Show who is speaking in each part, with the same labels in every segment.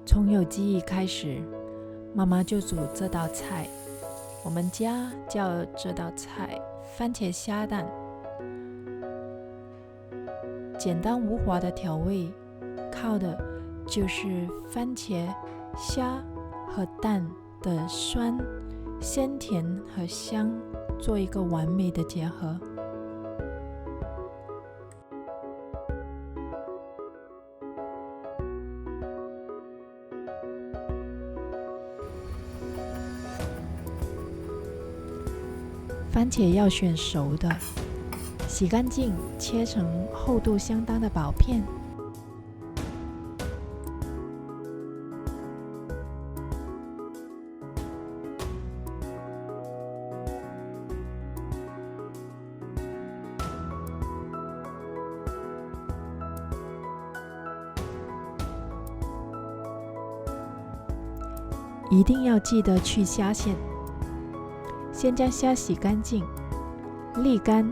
Speaker 1: 从有记忆开始，妈妈就煮这道菜。我们家叫这道菜番茄虾蛋。简单无华的调味，靠的就是番茄、虾和蛋的酸、鲜甜和香，做一个完美的结合。番茄要选熟的，洗干净，切成厚度相当的薄片。一定要记得去虾线。先将虾洗干净，沥干，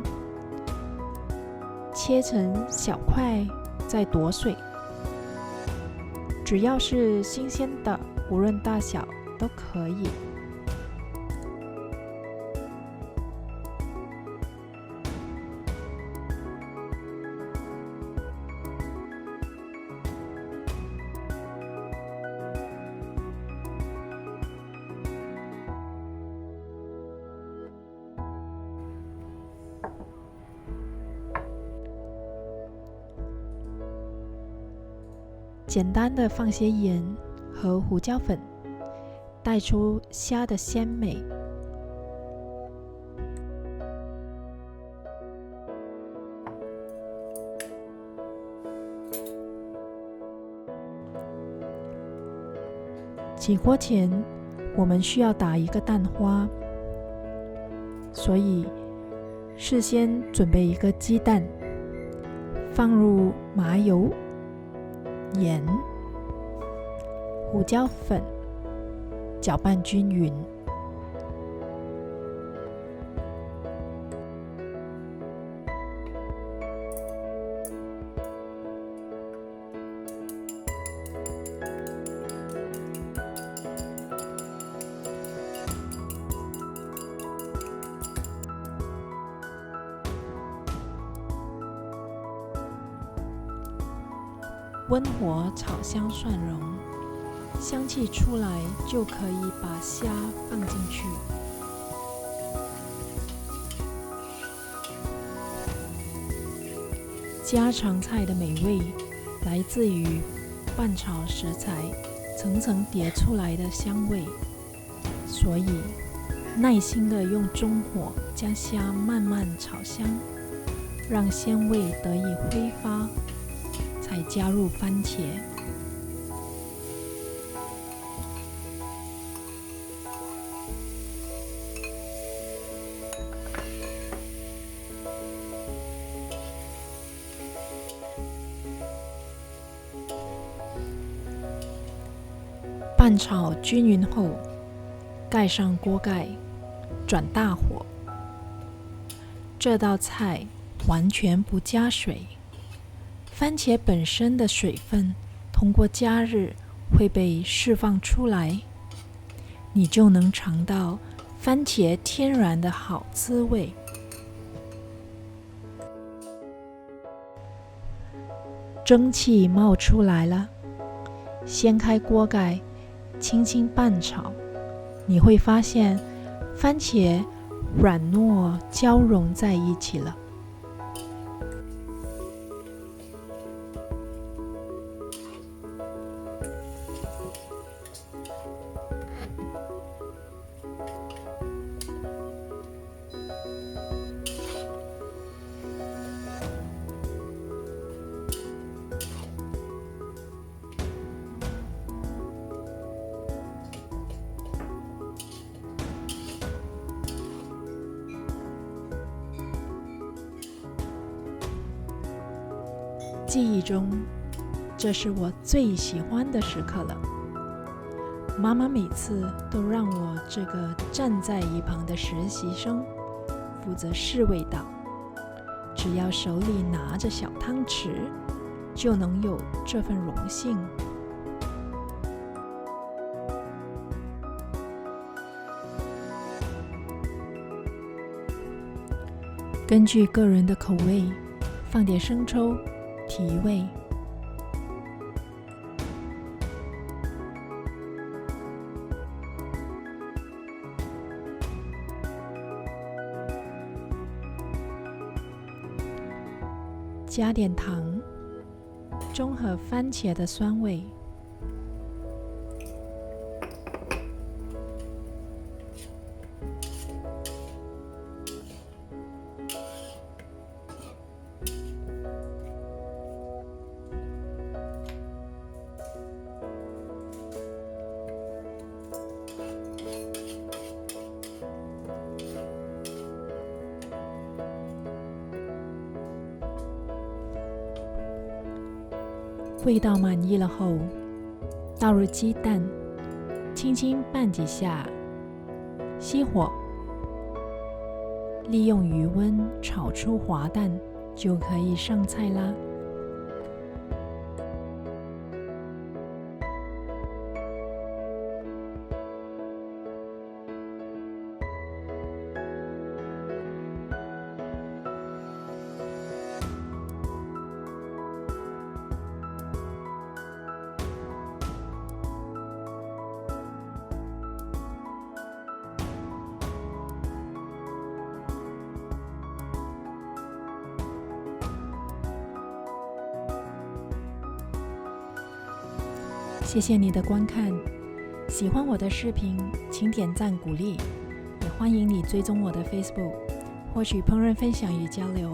Speaker 1: 切成小块，再剁碎。只要是新鲜的，无论大小都可以。简单的放些盐和胡椒粉，带出虾的鲜美。起锅前，我们需要打一个蛋花，所以事先准备一个鸡蛋，放入麻油、盐、胡椒粉，搅拌均匀。温火炒香蒜蓉，香气出来就可以把虾放进去。家常菜的美味来自于拌炒食材层层叠出来的香味，所以耐心地用中火将虾慢慢炒香，让鲜味得以挥发，才加入番茄。拌炒均匀后，盖上锅盖，转大火。这道菜完全不加水。番茄本身的水分通过加热会被释放出来，你就能尝到番茄天然的好滋味。蒸汽冒出来了，掀开锅盖，轻轻拌炒，你会发现番茄软糯交融在一起了。记忆中，这是我最喜欢的时刻了。妈妈每次都让我这个站在一旁的实习生负责试味道，只要手里拿着小汤匙，就能有这份荣幸。根据个人的口味，放点生抽提味。加点糖，中和番茄的酸味。味道满意了后，倒入鸡蛋，轻轻拌几下，熄火，利用余温炒出滑蛋，就可以上菜啦。谢谢你的观看，喜欢我的视频请点赞鼓励，也欢迎你追踪我的 Facebook， 获取烹饪分享与交流。